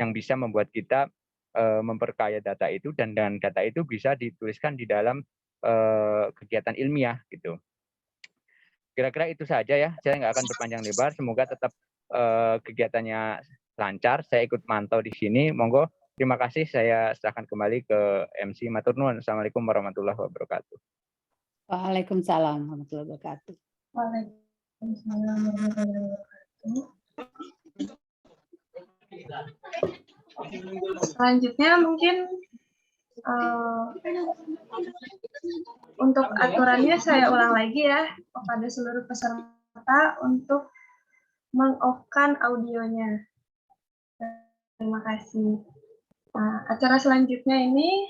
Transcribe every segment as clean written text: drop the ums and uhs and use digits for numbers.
yang bisa membuat kita memperkaya data itu, dan dengan data itu bisa dituliskan di dalam kegiatan ilmiah gitu. Kira-kira itu saja ya, saya nggak akan berpanjang lebar. Semoga tetap kegiatannya lancar. Saya ikut mantau di sini. Monggo, terima kasih. Saya serahkan kembali ke MC. Matur nuwun. Assalamualaikum warahmatullahi wabarakatuh. Waalaikumsalam warahmatullahi wabarakatuh. Waalaikumsalam warahmatullahi wabarakatuh. Selanjutnya mungkin untuk aturannya saya ulang lagi ya kepada seluruh peserta untuk meng-off-kan audionya. Terima kasih. Nah, acara selanjutnya ini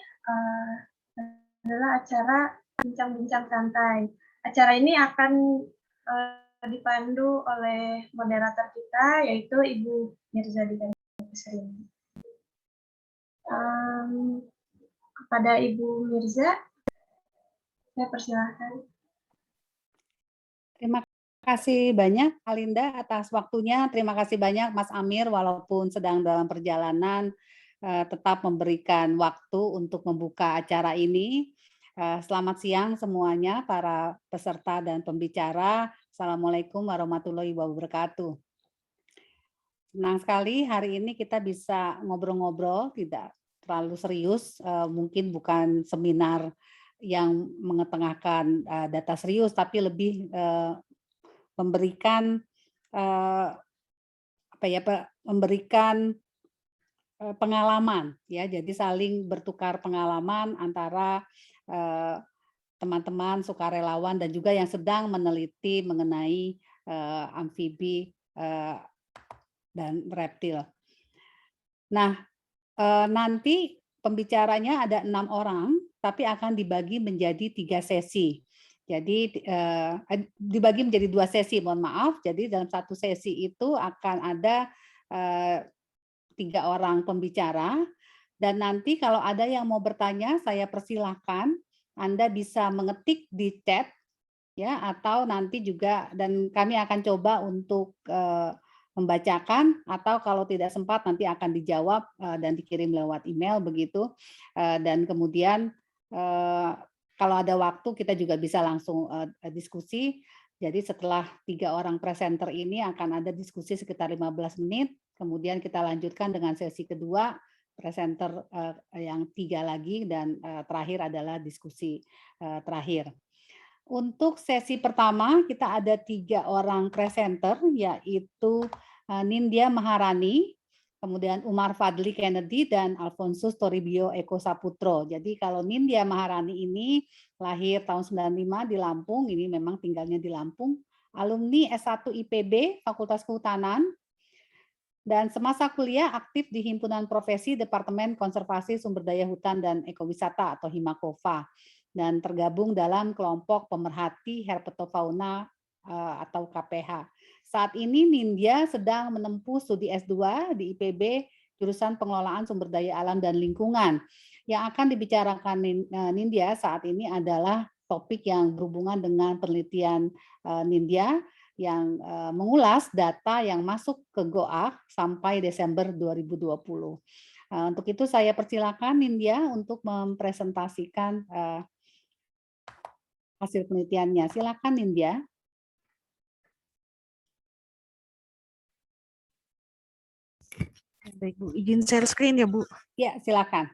adalah acara bincang-bincang santai. Acara ini akan dipandu oleh moderator kita, yaitu Ibu Mirza Dika Sering. Kepada Ibu Mirza, saya persilahkan. Terima kasih banyak Alinda atas waktunya. Terima kasih banyak Mas Amir, walaupun sedang dalam perjalanan tetap memberikan waktu untuk membuka acara ini. Selamat siang semuanya para peserta dan pembicara. Assalamualaikum warahmatullahi wabarakatuh. Senang sekali hari ini kita bisa ngobrol-ngobrol, tidak terlalu serius, mungkin bukan seminar yang mengetengahkan data serius, tapi lebih memberikan memberikan pengalaman, ya. Jadi saling bertukar pengalaman antara teman-teman sukarelawan dan juga yang sedang meneliti mengenai amfibi dan reptil. Nah, nanti pembicaranya ada 6 orang, tapi akan dibagi menjadi 3 sesi. Jadi dibagi menjadi 2 sesi, mohon maaf. Jadi dalam satu sesi itu akan ada 3 orang pembicara, dan nanti kalau ada yang mau bertanya, saya persilahkan Anda bisa mengetik di chat, ya, atau nanti juga, dan kami akan coba untuk membacakan, atau kalau tidak sempat nanti akan dijawab dan dikirim lewat email begitu. Dan kemudian kalau ada waktu kita juga bisa langsung diskusi. Jadi setelah 3 orang presenter ini akan ada diskusi sekitar 15 menit, kemudian kita lanjutkan dengan sesi kedua, presenter yang 3 lagi, dan terakhir adalah diskusi terakhir. Untuk sesi pertama kita ada 3 orang presenter, yaitu Nindya Maharani, kemudian Umar Fadli Kennedy, dan Alfonsus Toribio Eko Saputro. Jadi kalau Nindya Maharani ini lahir tahun 95 di Lampung, ini memang tinggalnya di Lampung, alumni S1 IPB Fakultas Kehutanan, dan semasa kuliah aktif di Himpunan Profesi Departemen Konservasi Sumber Daya Hutan dan Ekowisata atau Himakova, dan tergabung dalam kelompok pemerhati herpetofauna atau KPH. Saat ini Nindya sedang menempuh studi S2 di IPB jurusan Pengelolaan Sumber Daya Alam dan Lingkungan. Yang akan dibicarakan Nindya saat ini adalah topik yang berhubungan dengan penelitian Nindya yang mengulas data yang masuk ke GOAK sampai Desember 2020. Untuk itu saya persilakan Nindya untuk mempresentasikan hasil penelitiannya. Silakan Nindya. Baik Bu, izin share screen ya Bu. Ya, silakan.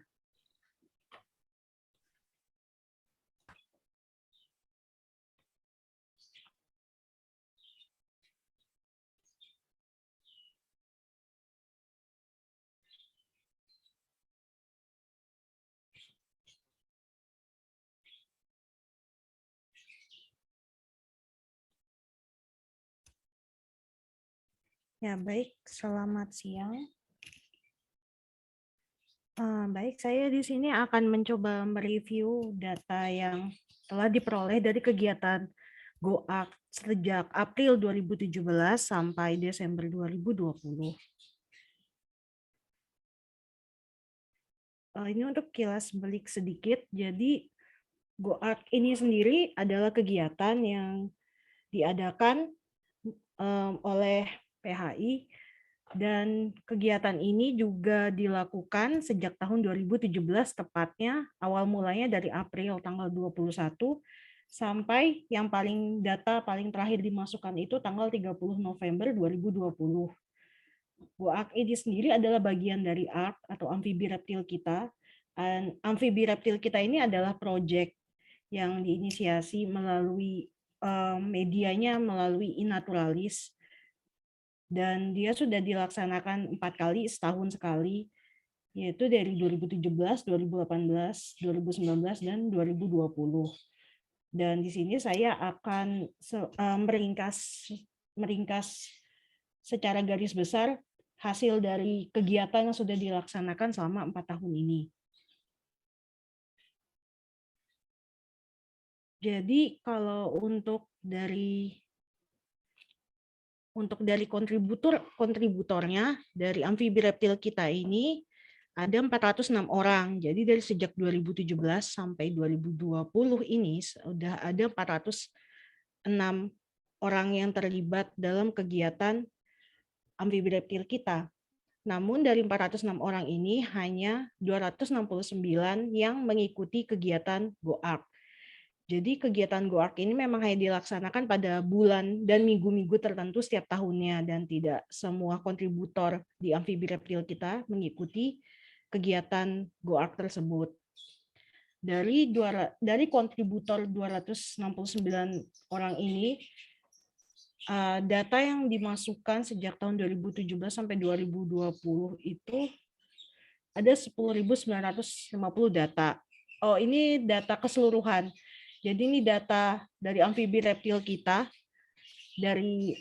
Ya baik, selamat siang. Baik, saya di sini akan mencoba mereview data yang telah diperoleh dari kegiatan GOAK sejak April 2017 sampai Desember 2020. Ini untuk kilas balik sedikit, jadi GOAK ini sendiri adalah kegiatan yang diadakan oleh PHI Dan kegiatan ini juga dilakukan sejak tahun 2017, tepatnya awal mulanya dari April tanggal 21 sampai yang data paling terakhir dimasukkan itu tanggal 30 November 2020. GoArk ini sendiri adalah bagian dari ARK atau amfibi reptil kita. Dan amfibi reptil kita ini adalah proyek yang diinisiasi melalui medianya melalui Inaturalis, dan dia sudah dilaksanakan 4 kali setahun sekali, yaitu dari 2017, 2018, 2019, dan 2020. Dan di sini saya akan meringkas secara garis besar hasil dari kegiatan yang sudah dilaksanakan selama 4 tahun ini. Jadi kalau untuk dari kontributornya dari amfibi reptil kita ini ada 406 orang. Jadi dari sejak 2017 sampai 2020 ini sudah ada 406 orang yang terlibat dalam kegiatan amfibi reptil kita. Namun dari 406 orang ini hanya 269 yang mengikuti kegiatan GoArk. Jadi kegiatan GoArk ini memang hanya dilaksanakan pada bulan dan minggu-minggu tertentu setiap tahunnya, dan tidak semua kontributor di amfibi reptil kita mengikuti kegiatan GoArk tersebut. Dari kontributor 269 orang ini, data yang dimasukkan sejak tahun 2017 sampai 2020 itu ada 10.950 data. Oh, ini data keseluruhan. Jadi ini data dari amfibi reptil kita dari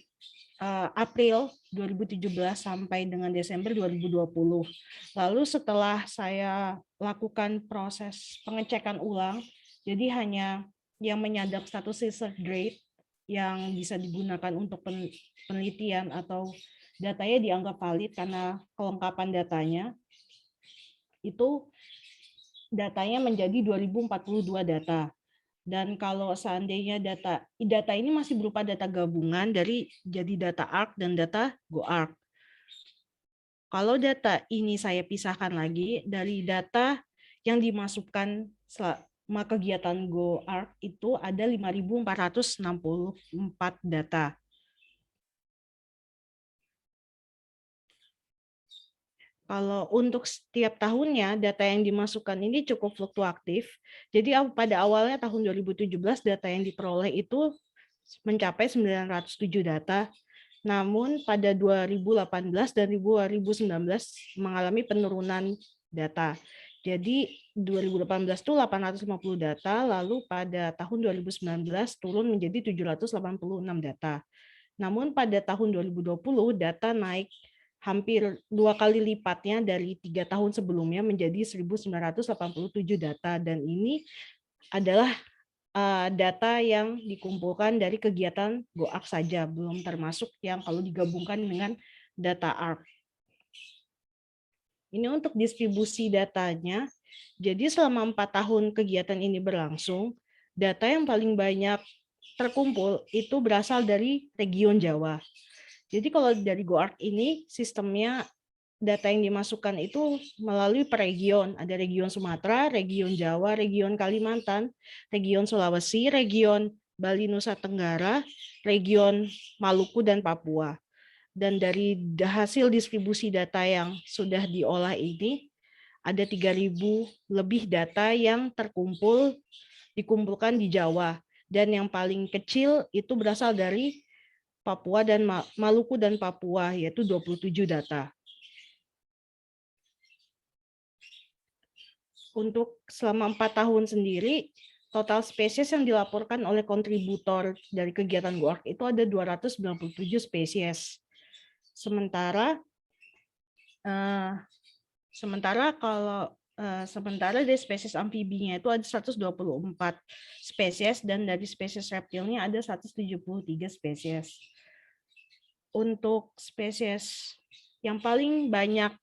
April 2017 sampai dengan Desember 2020. Lalu setelah saya lakukan proses pengecekan ulang, jadi hanya yang menyadap status research grade yang bisa digunakan untuk penelitian atau datanya dianggap valid karena kelengkapan datanya, itu datanya menjadi 2042 data. Dan kalau seandainya data ini masih berupa data gabungan dari jadi data ARK dan data GoArk. Kalau data ini saya pisahkan lagi dari data yang dimasukkan selama kegiatan GoArk itu ada 5.464 data. Kalau untuk setiap tahunnya, data yang dimasukkan ini cukup fluktuatif. Jadi pada awalnya tahun 2017, data yang diperoleh itu mencapai 907 data. Namun pada 2018 dan 2019 mengalami penurunan data. Jadi 2018 itu 850 data, lalu pada tahun 2019 turun menjadi 786 data. Namun pada tahun 2020 data naik hampir 2 kali lipatnya dari 3 tahun sebelumnya menjadi 1.987 data, dan ini adalah data yang dikumpulkan dari kegiatan GoArk saja, belum termasuk yang kalau digabungkan dengan data ARK. Ini untuk distribusi datanya. Jadi selama 4 tahun kegiatan ini berlangsung, data yang paling banyak terkumpul itu berasal dari region Jawa. Jadi kalau dari GoArk ini sistemnya data yang dimasukkan itu melalui per region. Ada region Sumatera, region Jawa, region Kalimantan, region Sulawesi, region Bali Nusa Tenggara, region Maluku, dan Papua. Dan dari hasil distribusi data yang sudah diolah ini, ada 3.000 lebih data yang dikumpulkan di Jawa. Dan yang paling kecil itu berasal dari Papua dan Maluku dan Papua, yaitu 27 data. Untuk selama 4 tahun sendiri, total spesies yang dilaporkan oleh kontributor dari kegiatan GoArk itu ada 297 spesies. Sementara dari spesies amfibinya itu ada 124 spesies, dan dari spesies reptilnya ada 173 spesies. Untuk spesies yang paling banyak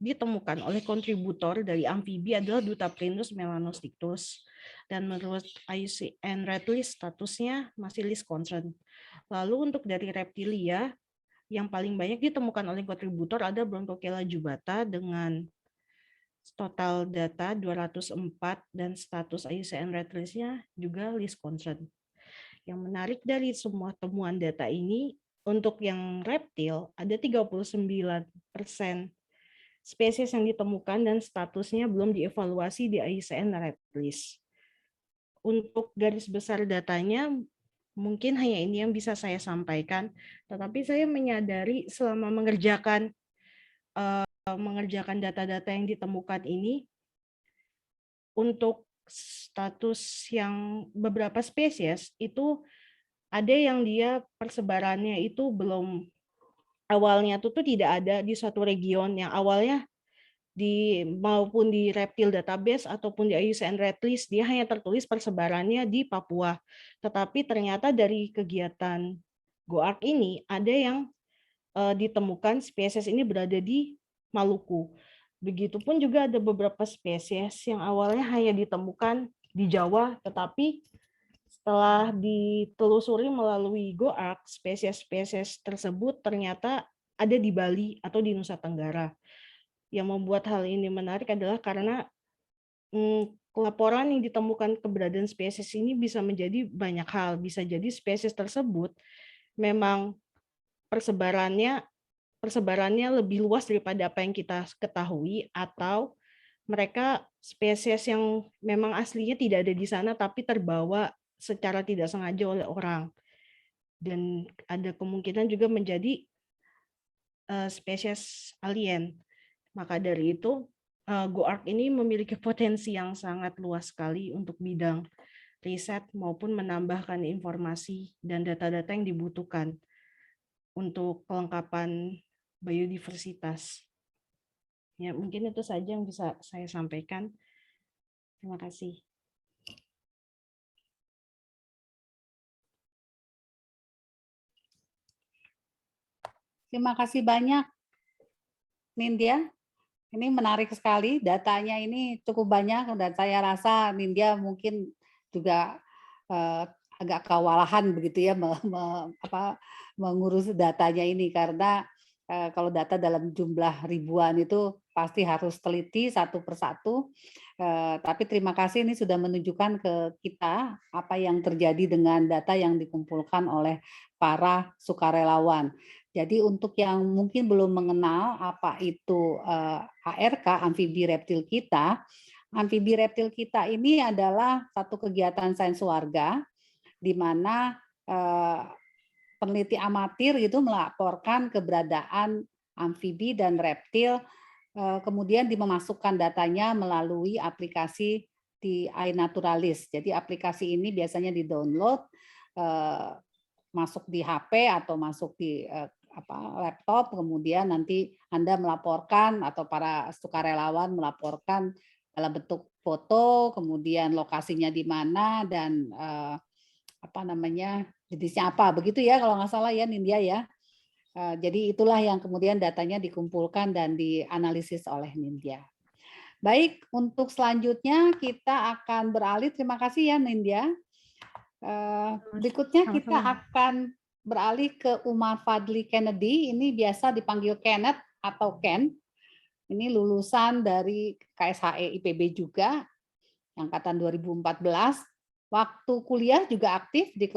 ditemukan oleh kontributor dari amfibi adalah Dutaprindus melanostictus, dan menurut IUCN Red List statusnya masih list concern. Lalu untuk dari reptilia yang paling banyak ditemukan oleh kontributor ada Brontochela jubata dengan total data 204 dan status IUCN Red List-nya juga list concern. Yang menarik dari semua temuan data ini, untuk yang reptil ada 39% spesies yang ditemukan dan statusnya belum dievaluasi di IUCN Red List. Untuk garis besar datanya, mungkin hanya ini yang bisa saya sampaikan, tetapi saya menyadari selama mengerjakan data-data yang ditemukan ini, untuk status yang beberapa spesies itu ada yang dia persebarannya itu belum, awalnya tuh tidak ada di suatu region yang awalnya maupun di reptil database ataupun di IUCN Red List dia hanya tertulis persebarannya di Papua. Tetapi ternyata dari kegiatan GOARC ini ada yang ditemukan spesies ini berada di Maluku. Begitupun juga ada beberapa spesies yang awalnya hanya ditemukan di Jawa, tetapi setelah ditelusuri melalui GOARC, spesies-spesies tersebut ternyata ada di Bali atau di Nusa Tenggara. Yang membuat hal ini menarik adalah karena laporan yang ditemukan keberadaan spesies ini bisa menjadi banyak hal. Bisa jadi spesies tersebut memang persebarannya lebih luas daripada apa yang kita ketahui, atau mereka spesies yang memang aslinya tidak ada di sana tapi terbawa secara tidak sengaja oleh orang. Dan ada kemungkinan juga menjadi spesies alien. Maka dari itu, GOARC ini memiliki potensi yang sangat luas sekali untuk bidang riset maupun menambahkan informasi dan data-data yang dibutuhkan untuk kelengkapan biodiversitas. Ya, mungkin itu saja yang bisa saya sampaikan. Terima kasih. Terima kasih banyak, Nindya. Ini menarik sekali, datanya ini cukup banyak dan saya rasa Nindya mungkin juga agak kewalahan begitu ya mengurus datanya ini, karena kalau data dalam jumlah ribuan itu pasti harus teliti satu persatu. Tapi terima kasih ini sudah menunjukkan ke kita apa yang terjadi dengan data yang dikumpulkan oleh para sukarelawan. Jadi untuk yang mungkin belum mengenal apa itu ARK, amfibi reptil kita ini adalah satu kegiatan sains warga di mana peneliti amatir itu melaporkan keberadaan amfibi dan reptil, kemudian dimemasukkan datanya melalui aplikasi di iNaturalist. Jadi aplikasi ini biasanya di-download, masuk di HP atau masuk di laptop, kemudian nanti Anda melaporkan atau para sukarelawan melaporkan dalam bentuk foto, kemudian lokasinya di mana dan jenisnya apa, begitu ya kalau nggak salah ya Nindya ya. Jadi itulah yang kemudian datanya dikumpulkan dan dianalisis oleh Nindya. Baik, untuk selanjutnya kita akan beralih. Terima kasih ya Nindya. Berikutnya kita akan beralih ke Umar Fadli Kennedy. Ini biasa dipanggil Kenneth atau Ken. Ini lulusan dari KSHE IPB juga, angkatan 2014. Waktu kuliah juga aktif di